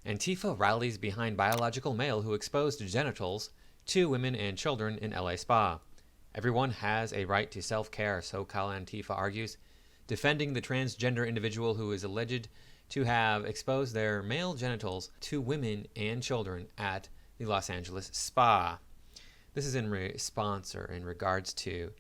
Antifa rallies behind biological male who exposed genitals to women and children in LA spa. Everyone has a right to self-care, SoCal Antifa argues, defending the transgender individual who is alleged to have exposed their male genitals to women and children at the Los Angeles spa. This is in response or in regards to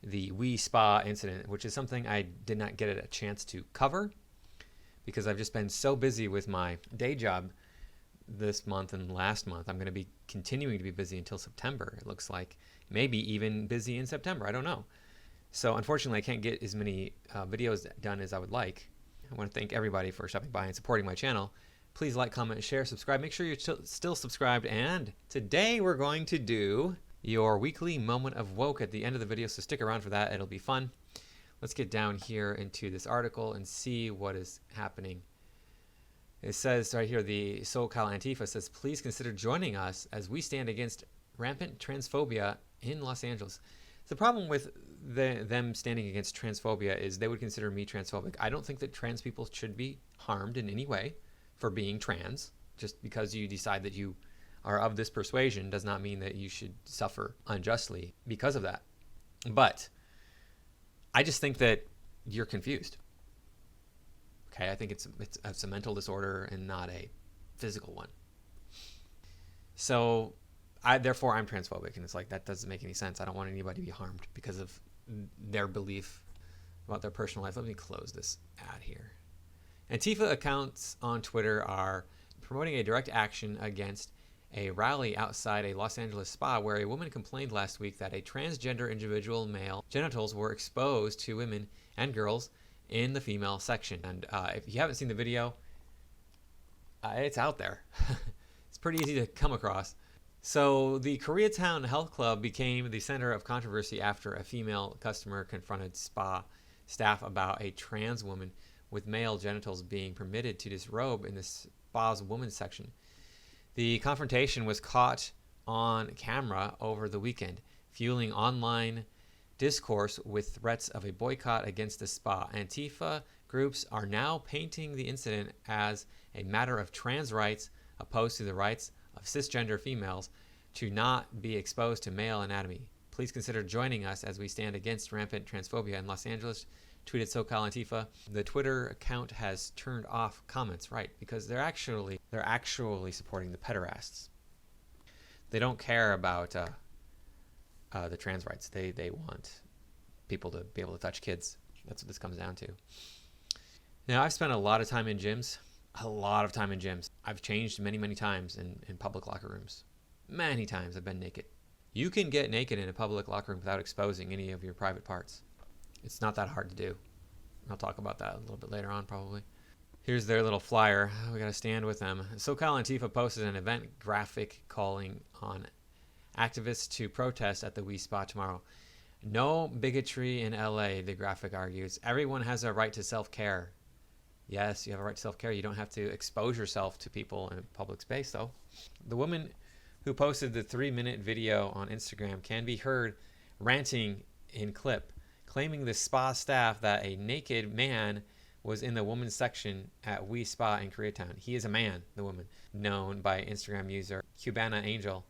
the We Spa incident, which is something I did not get a chance to cover because I've just been so busy with my day job this month and last month. I'm going to be continuing to be busy until September. It looks like maybe even busy in September. I don't know. So unfortunately, I can't get as many videos done as I would like. I want to thank everybody for stopping by and supporting my channel. Please like, comment, share, subscribe. Make sure you're still subscribed. And today we're going to do your weekly moment of woke at the end of the video, so stick around for that. It'll be fun. Let's get down here into this article and see what is happening. It says right here, the SoCal Antifa says, please consider joining us as we stand against rampant transphobia in Los Angeles. The problem with them standing against transphobia is they would consider me transphobic. I don't think that trans people should be harmed in any way for being trans. Just because you decide that you are of this persuasion does not mean that you should suffer unjustly because of that. But I just think that you're confused. Okay, I think it's a mental disorder and not a physical one. So therefore I'm transphobic, and it's like, that doesn't make any sense. I don't want anybody to be harmed because of their belief about their personal life. Let me close this ad here. Antifa accounts on Twitter are promoting a direct action against a rally outside a Los Angeles spa where a woman complained last week that a transgender individual male genitals were exposed to women and girls in the female section. And if you haven't seen the video, it's out there. It's pretty easy to come across. So the Koreatown Health Club became the center of controversy after a female customer confronted spa staff about a trans woman with male genitals being permitted to disrobe in the spa's women's section. The confrontation was caught on camera over the weekend, fueling online discourse with threats of a boycott against the spa. Antifa groups are now painting the incident as a matter of trans rights opposed to the rights of cisgender females to not be exposed to male anatomy. Please consider joining us as we stand against rampant transphobia in Los Angeles, tweeted SoCal Antifa. The Twitter account has turned off comments, right? Because they're actually supporting the pederasts. They don't care about the trans rights. They want people to be able to touch kids. That's what this comes down to. Now, I've spent a lot of time in gyms. I've changed many times in public locker rooms. Many times I've been naked. You can get naked in a public locker room without exposing any of your private parts. It's not that hard to do. I'll talk about that a little bit later on, probably. Here's their little flyer. We got to stand with them. SoCal Antifa posted an event graphic calling on activists to protest at the We Spa tomorrow. No bigotry in LA, the graphic argues. Everyone has a right to self-care. Yes, you have a right to self-care. You don't have to expose yourself to people in public space, though. The woman who posted the 3-minute video on Instagram can be heard ranting in clip, claiming the spa staff that a naked man was in the women's section at We Spa in Koreatown. He is a man, the woman, known by Instagram user Cubana Angel,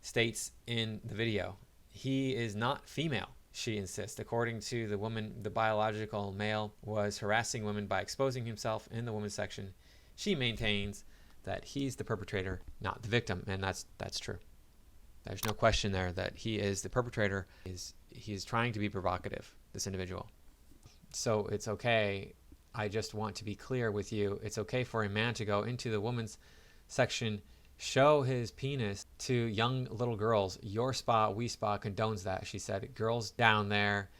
states in the video. He is not female, she insists. According to the woman, the biological male was harassing women by exposing himself in the women's section. She maintains that he's the perpetrator, not the victim, and that's true. There's no question there that he is the perpetrator. He is trying to be provocative, this individual. So it's okay. I just want to be clear with you. It's okay for a man to go into the women's section, show his penis to young little girls. Your spa, We Spa, condones that, she said. Girls down there,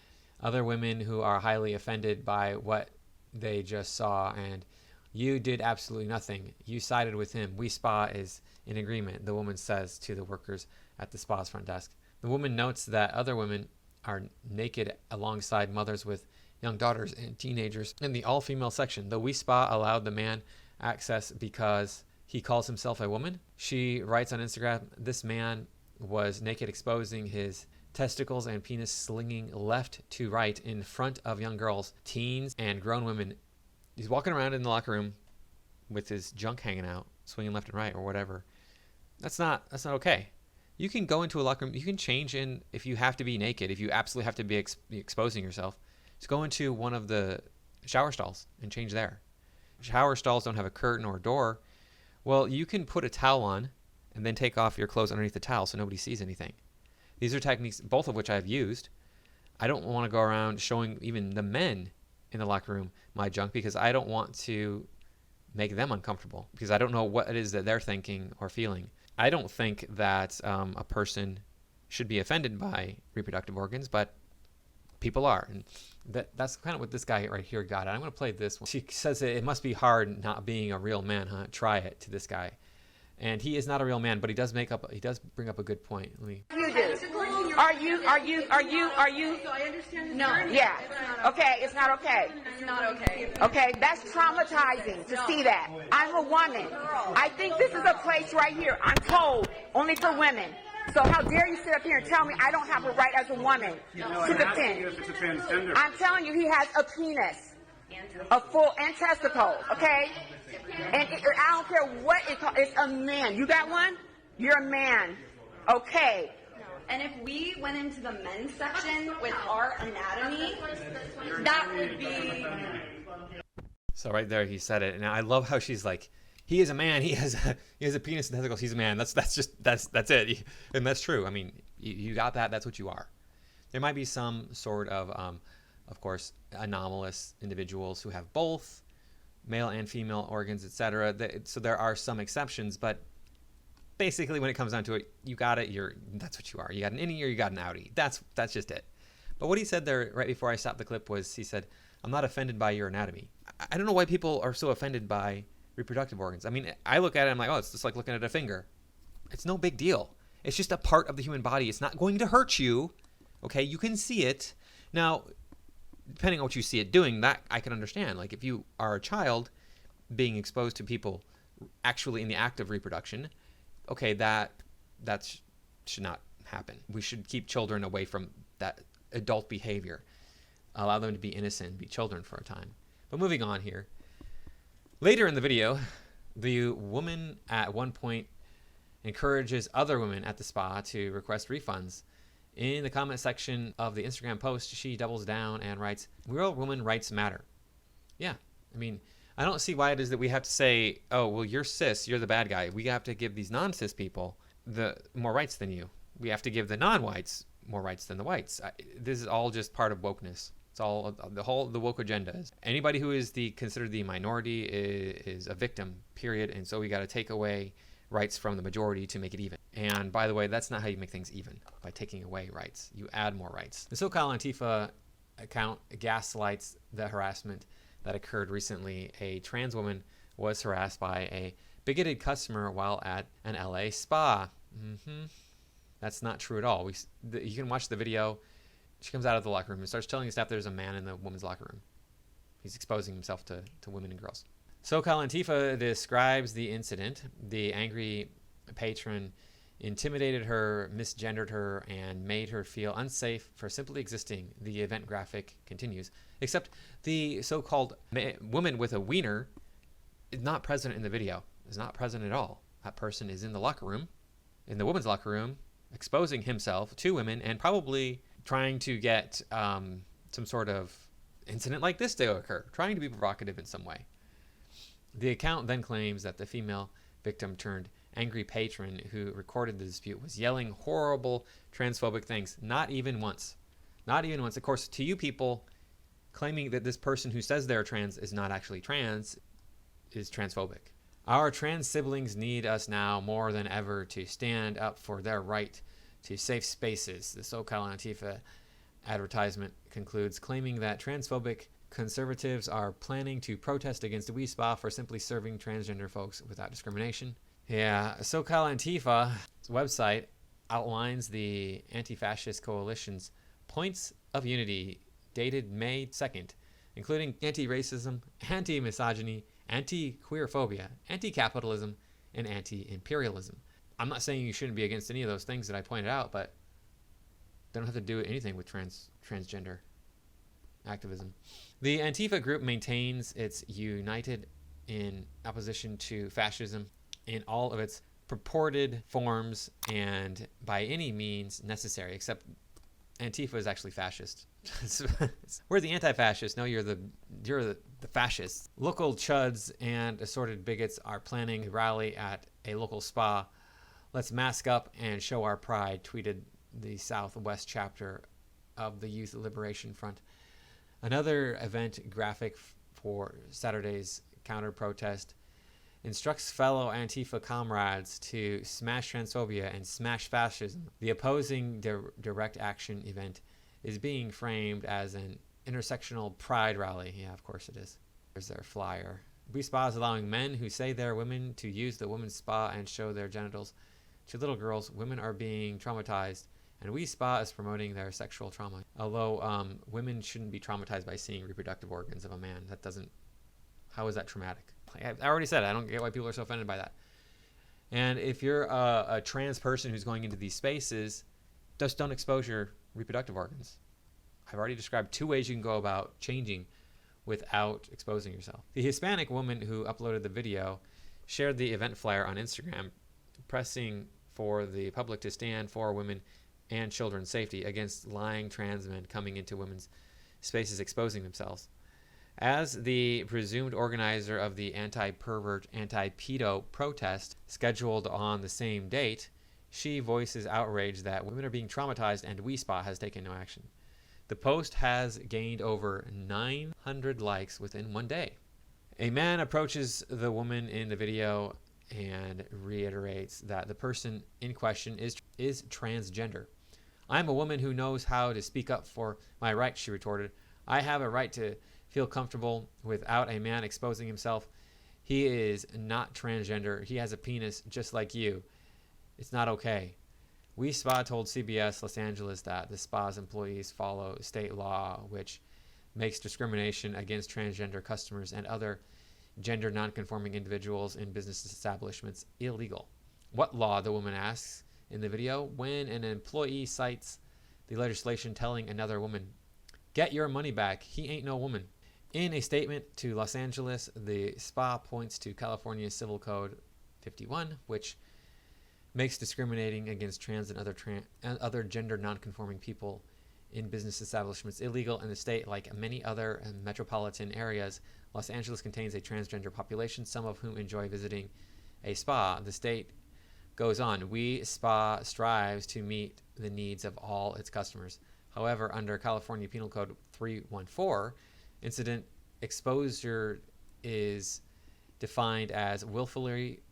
other women who are highly offended by what they just saw, and you did absolutely nothing. You sided with him. We Spa is in agreement, the woman says to the workers at the spa's front desk. The woman notes that other women are naked alongside mothers with young daughters and teenagers in the all-female section. The We Spa allowed the man access because he calls himself a woman. She writes on Instagram, this man was naked, exposing his testicles and penis, slinging left to right in front of young girls, teens, and grown women. He's walking around in the locker room with his junk hanging out, swinging left and right or whatever. That's not okay. You can go into a locker room. You can change in if you have to be naked. If you absolutely have to be exposing yourself, just go into one of the shower stalls and change there. Shower stalls don't have a curtain or a door. Well, you can put a towel on and then take off your clothes underneath the towel so nobody sees anything. These are techniques, both of which I've used. I don't want to go around showing even the men in the locker room my junk because I don't want to make them uncomfortable because I don't know what it is that they're thinking or feeling. I don't think that a person should be offended by reproductive organs, but people are. And that's kind of what this guy right here got. I'm going to play this one. She says it must be hard not being a real man, huh? Try it to this guy. And he is not a real man, but he does bring up a good point. Let me. You do. Are you? So I understand. No. Yeah. Okay. It's not okay. It's not okay. Okay. That's traumatizing to see that. I'm a woman. I think this is a place right here. I'm told only for women. So how dare you sit up here and tell me I don't have a right as a woman to defend? I'm telling you, he has a penis, a full and testicles. Okay. And I don't care what it's called. It's a man. You got one? You're a man. Okay. And if we went into the men's section with our anatomy, that would be... So right there, he said it. And I love how she's like, he is a man. He has a penis and testicles. He's a man. That's it. And that's true. I mean, you got that. That's what you are. There might be some sort of course, anomalous individuals who have both male and female organs, etc. So there are some exceptions, but basically when it comes down to it, you got it. That's what you are. You got an innie or you got an outie. That's just it. But what he said there right before I stopped the clip was he said, "I'm not offended by your anatomy." I don't know why people are so offended by reproductive organs. I mean, I look at it, I'm like, oh, it's just like looking at a finger. It's no big deal. It's just a part of the human body. It's not going to hurt you. Okay, you can see it. Now, depending on what you see it doing, that I can understand. Like if you are a child being exposed to people actually in the act of reproduction, okay, that should not happen. We should keep children away from that adult behavior. Allow them to be innocent, be children for a time. But moving on here. Later in the video, the woman at one point encourages other women at the spa to request refunds. In the comment section of the Instagram post, she doubles down and writes, "Real woman rights matter." Yeah, I mean, I don't see why it is that we have to say, oh, well, you're cis, you're the bad guy. We have to give these non-cis people the more rights than you. We have to give the non-whites more rights than the whites. This is all just part of wokeness. It's all the woke agenda is. Anybody who is considered the minority is a victim, period. And so we got to take away rights from the majority to make it even. And by the way, that's not how you make things even, by taking away rights. You add more rights. The so-called Antifa account gaslights the harassment that occurred recently. A trans woman was harassed by a bigoted customer while at an LA spa. That's not true at all. You can watch the video. She comes out of the locker room and starts telling the staff there's a man in the woman's locker room. He's exposing himself to women and girls. So-called Antifa describes the incident. The angry patron intimidated her, misgendered her, and made her feel unsafe for simply existing. The event graphic continues. Except the so-called woman with a wiener is not present in the video. Is not present at all. That person is in the locker room, in the woman's locker room, exposing himself to women and probably trying to get some sort of incident like this to occur, trying to be provocative in some way. The account then claims that the female victim turned angry patron who recorded the dispute was yelling horrible transphobic things. Not even once. Not even once. Of course, to you people, claiming that this person who says they're trans is not actually trans is transphobic. Our trans siblings need us now more than ever to stand up for their right to safe spaces. The so-called Antifa advertisement concludes, claiming that transphobic conservatives are planning to protest against We Spa for simply serving transgender folks without discrimination. Yeah, so-called Antifa's website outlines the anti-fascist coalition's points of unity dated May 2nd, including anti-racism, anti-misogyny, anti-queerphobia, anti-capitalism, and anti-imperialism. I'm not saying you shouldn't be against any of those things that I pointed out, but they don't have to do anything with transgender activism. The Antifa group maintains its united in opposition to fascism in all of its purported forms and by any means necessary, except Antifa is actually fascist. We're the anti-fascists. No, you're the fascists. Local chuds and assorted bigots are planning a rally at a local spa. Let's mask up and show our pride, tweeted the Southwest chapter of the Youth Liberation Front. Another event graphic for Saturday's counter-protest instructs fellow Antifa comrades to smash transphobia and smash fascism. The opposing direct action event is being framed as an intersectional pride rally. Yeah, of course it is. There's their flyer. We Spa is allowing men who say they're women to use the women's spa and show their genitals to little girls. Women are being traumatized, and We Spa is promoting their sexual trauma. Although women shouldn't be traumatized by seeing reproductive organs of a man. That doesn't... How is that traumatic? I already said it. I don't get why people are so offended by that. And if you're a trans person who's going into these spaces, just don't expose your reproductive organs. I've already described 2 ways you can go about changing without exposing yourself. The Hispanic woman who uploaded the video shared the event flyer on Instagram, pressing for the public to stand for women and children's safety against lying trans men coming into women's spaces exposing themselves. As the presumed organizer of the anti-pervert, anti-pedo protest scheduled on the same date, she voices outrage that women are being traumatized and We Spa has taken no action. The post has gained over 900 likes within 1 day. A man approaches the woman in the video and reiterates that the person in question is transgender. I'm a woman who knows how to speak up for my rights, she retorted. I have a right to feel comfortable without a man exposing himself. He is not transgender. He has a penis just like you. It's not okay. We Spa told CBS Los Angeles that the spa's employees follow state law, which makes discrimination against transgender customers and other gender nonconforming individuals in business establishments illegal. What law, the woman asks in the video, when an employee cites the legislation telling another woman, "Get your money back. He ain't no woman." In a statement to Los Angeles, the spa points to California Civil Code 51, which makes discriminating against trans and other gender nonconforming people in business establishments illegal in the state. Like many other metropolitan areas, Los Angeles contains a transgender population, some of whom enjoy visiting a spa. The state goes on, We Spa strives to meet the needs of all its customers. However, under California Penal Code 314, incident exposure is defined as willfully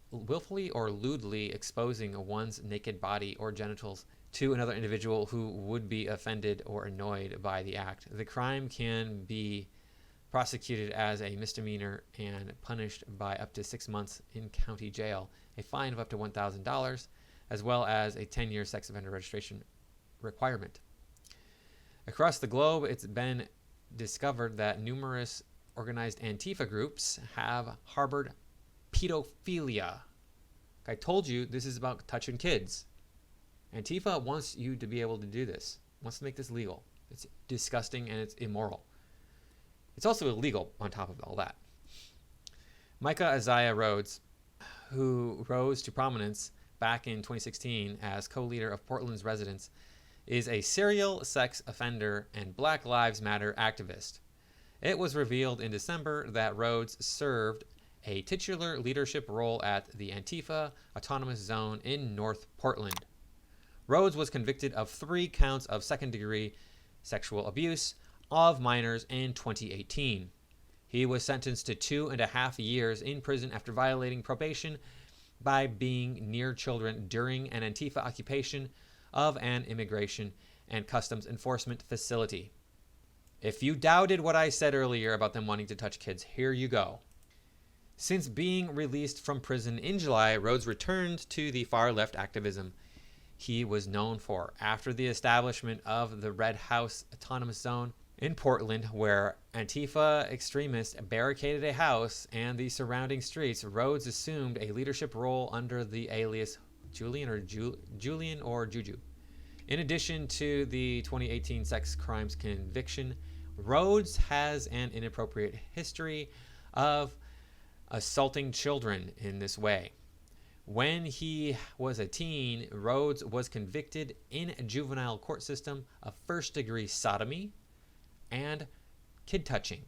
or lewdly exposing one's naked body or genitals to another individual who would be offended or annoyed by the act. The crime can be prosecuted as a misdemeanor and punished by up to 6 months in county jail, a fine of up to $1,000, as well as a 10-year sex offender registration requirement. Across the globe, it's been discovered that numerous organized Antifa groups have harbored pedophilia. I told you this is about touching kids. Antifa wants you to be able to do this, wants to make this legal. It's disgusting and it's immoral. It's also illegal on top of all that. Micah Isaiah Rhodes, who rose to prominence back in 2016 as co-leader of Portland's Residents, is a serial sex offender and Black Lives Matter activist. It was revealed in December that Rhodes served a titular leadership role at the Antifa Autonomous Zone in North Portland. Rhodes was convicted of 3 counts of second-degree sexual abuse of minors in 2018. He was sentenced to 2.5 years in prison after violating probation by being near children during an Antifa occupation of an immigration and customs enforcement facility. If you doubted what I said earlier about them wanting to touch kids, here you go. Since being released from prison in July, Rhodes returned to the far-left activism he was known for after the establishment of the Red House Autonomous Zone in Portland, where Antifa extremists barricaded a house and the surrounding streets. Rhodes assumed a leadership role under the alias Julian or Juju. In addition to the 2018 sex crimes conviction, Rhodes has an inappropriate history of assaulting children in this way. When he was a teen, Rhodes was convicted in a juvenile court system of first-degree sodomy and kid touching.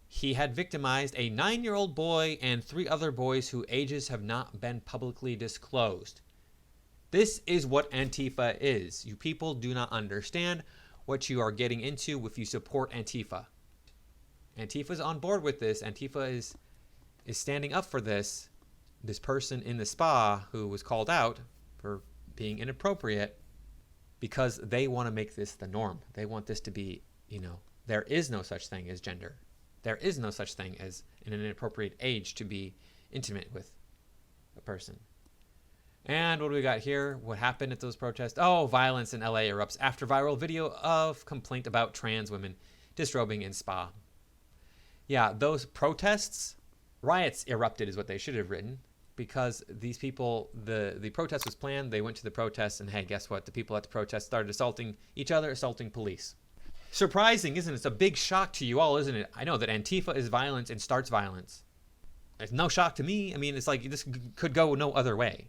He had victimized a 9-year-old boy and 3 other boys whose ages have not been publicly disclosed. This is what Antifa is. You people do not understand what you are getting into if you support Antifa. Antifa's on board with this. Antifa is standing up for this person in the spa who was called out for being inappropriate because they want to make this the norm. They want this to be, there is no such thing as gender. There is no such thing as in an inappropriate age to be intimate with a person. And what do we got here? What happened at those protests? Oh, violence in LA erupts after viral video of complaint about trans women disrobing in spa. Yeah, those protests, riots erupted is what they should have written, because these people, the protest was planned. They went to the protest, and hey, guess what? The people at the protest started assaulting each other, assaulting police. Surprising, isn't it? It's a big shock to you all, isn't it? I know that Antifa is violence and starts violence. It's no shock to me. I mean, it's like this could go no other way.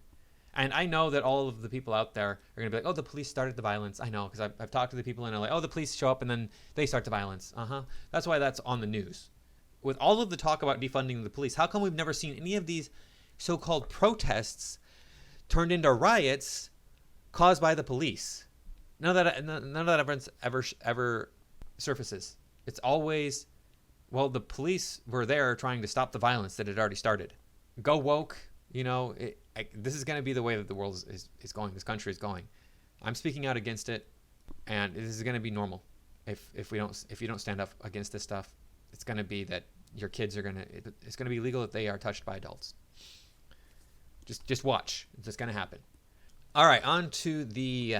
And I know that all of the people out there are going to be like, oh, the police started the violence. I know, because I've talked to the people in LA. Oh, the police show up and then they start the violence. That's why that's on the news. With all of the talk about defunding the police, how come we've never seen any of these so-called protests turned into riots caused by the police? None of that evidence ever surfaces. It's always, well, the police were there trying to stop the violence that had already started. Go woke, this is going to be the way that the world is going. This country is going. I'm speaking out against it, and this is going to be normal. If you don't stand up against this stuff, it's going to be that your kids it's going to be legal that they are touched by adults. Just watch. It's just going to happen. All right, on to the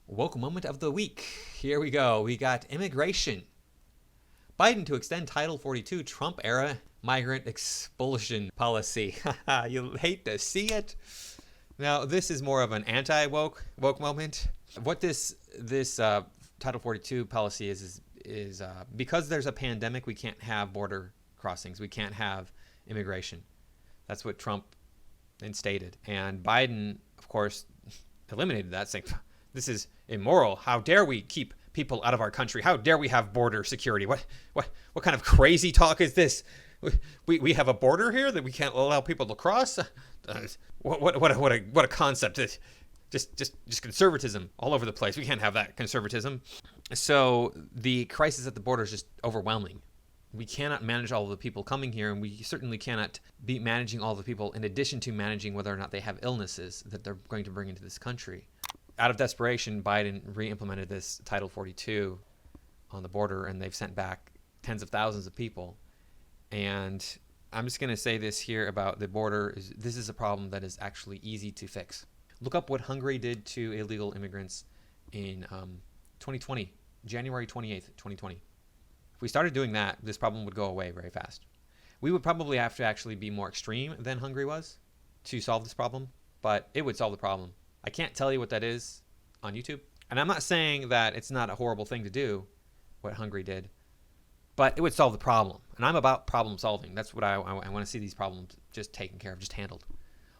woke moment of the week. Here we go. We got immigration. Biden to extend Title 42 Trump-era migrant expulsion policy. You'll hate to see it. Now, this is more of an anti-woke moment. What this Title 42 policy is because there's a pandemic, we can't have border crossings. We can't have immigration. That's what Trump instated. And Biden, of course, eliminated that, saying, this is immoral. How dare we keep people out of our country? How dare we have border security? What kind of crazy talk is this? We have a border here that we can't allow people to cross? What a concept. Just conservatism all over the place. We can't have that conservatism. So the crisis at the border is just overwhelming. We cannot manage all of the people coming here, and we certainly cannot be managing all the people in addition to managing whether or not they have illnesses that they're going to bring into this country. Out of desperation, Biden re-implemented this Title 42 on the border, and they've sent back tens of thousands of people. And I'm just going to say this here about the border. This is a problem that is actually easy to fix. Look up what Hungary did to illegal immigrants in 2020, January 28th, 2020. If we started doing that, this problem would go away very fast. We would probably have to actually be more extreme than Hungary was to solve this problem, but it would solve the problem. I can't tell you what that is on YouTube. And I'm not saying that it's not a horrible thing to do, what Hungary did, but it would solve the problem. And I'm about problem solving. That's what I want to see these problems just taken care of, just handled.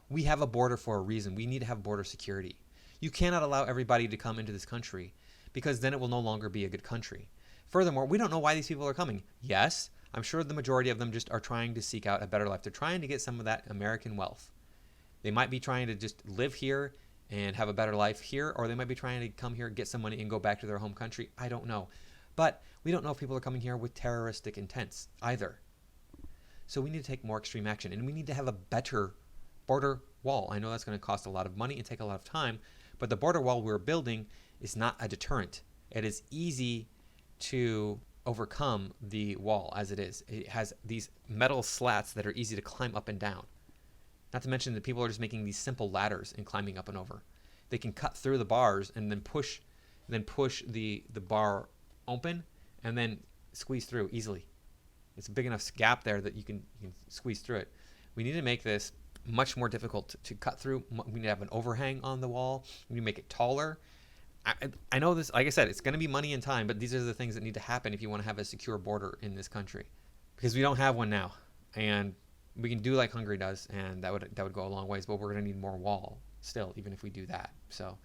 We have a border for a reason. We need to have border security. You cannot allow everybody to come into this country because then it will no longer be a good country. Furthermore, we don't know why these people are coming. Yes, I'm sure the majority of them just are trying to seek out a better life. They're trying to get some of that American wealth. They might be trying to just live here and have a better life here, or they might be trying to come here, get some money, and go back to their home country. I don't know. But we don't know if people are coming here with terroristic intents either. So we need to take more extreme action, and we need to have a better border wall. I know that's going to cost a lot of money and take a lot of time, but the border wall we're building is not a deterrent. It is easy to overcome the wall as it is. It has these metal slats that are easy to climb up and down. Not to mention that people are just making these simple ladders and climbing up and over. They can cut through the bars and then push the bar open and then squeeze through easily. It's a big enough gap there that you can squeeze through it. We need to make this much more difficult to cut through. We need to have an overhang on the wall. We need to make it taller. I know this, like I said, it's going to be money and time, but these are the things that need to happen if you want to have a secure border in this country. Because we don't have one now. And we can do like Hungary does, and that would go a long ways, but we're going to need more wall still, even if we do that. So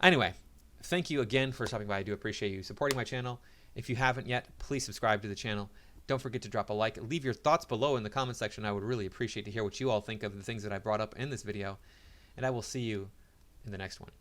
anyway, thank you again for stopping by. I do appreciate you supporting my channel. If you haven't yet, please subscribe to the channel. Don't forget to drop a like. Leave your thoughts below in the comment section. I would really appreciate to hear what you all think of the things that I brought up in this video. And I will see you in the next one.